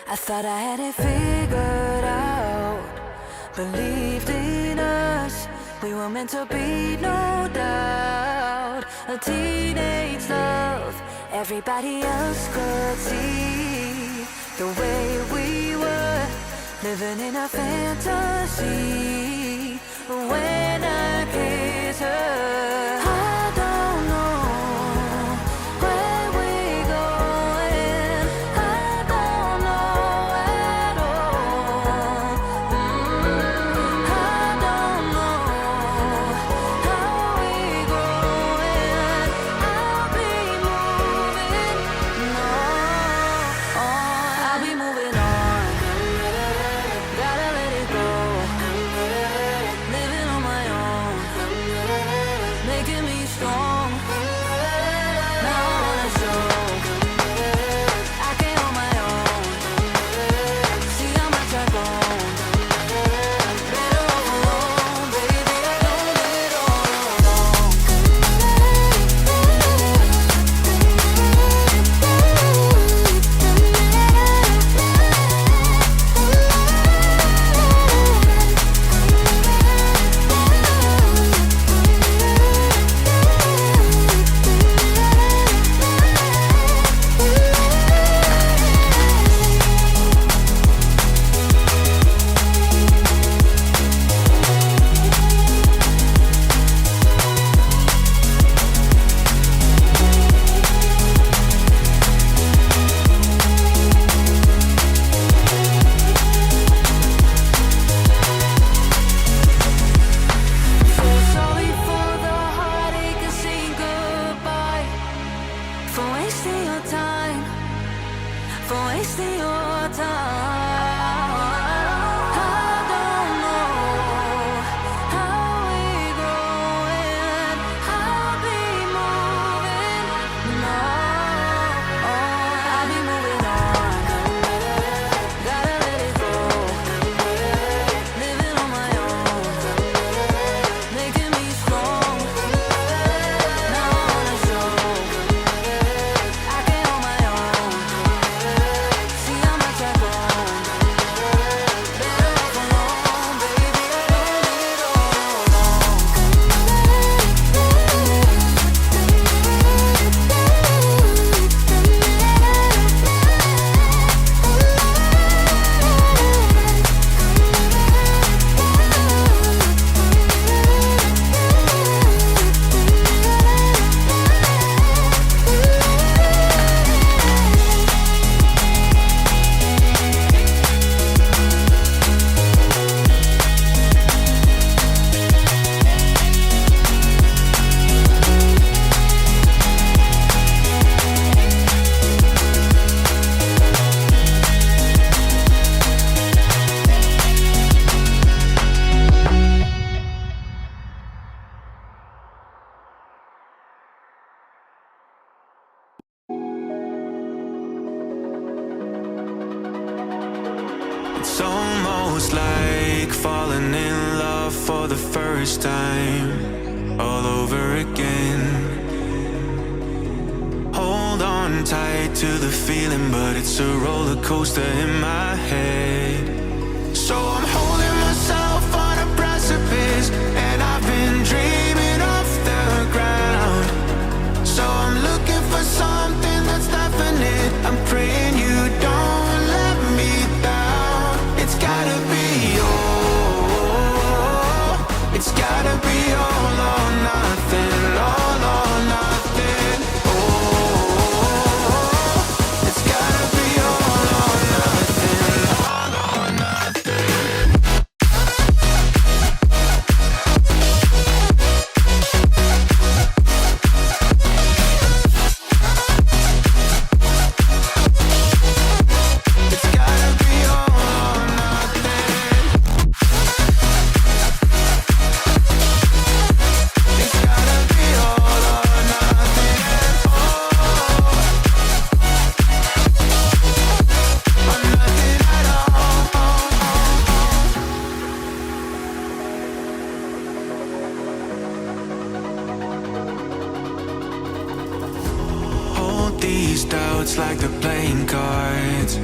I thought I had it figured out, believed in us, we were meant to be, no doubt. A teenage love, everybody else could see the way we were, living in a fantasy. When I kiss her, I don't know where we're going, I don't know at all. I don't know how we're growing, I'll be moving on, I'll be moving on. Gotta let it go, living on my own, making me strong. Now I wanna show I can hold my own. See how much I've grown. Better off alone, baby. I don't do it all alone. So sorry for the heartache and saying goodbye, for wasting your time, for wasting your time. I don't know how we're growing, I'll be moving on, I'll be moving on. Gotta let it go, living on my own, making me strong. Now I wanna show I can hold my own. See how much I've grown. Better off alone, baby. I don't do it all alone. It's almost like falling in love for the first time, all over again. Hold on tight to the feeling, but it's a roller coaster in my head. So I'm holding myself on a precipice, and I've been dreaming off the ground. So I'm looking for something that's definite. I'm praying you don't let me down. It's gotta be it's gotta be all or nothing, all or nothing. Oh, it's gotta be all or nothing, all or nothing. It's gotta be all or nothing. It's gotta be all or nothing. Oh, or nothing at all. Hold these doubts like they're playing cards.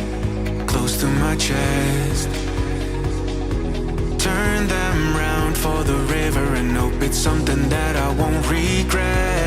Close close to my chest. Turn them round for the river and hope it's something that I won't regret.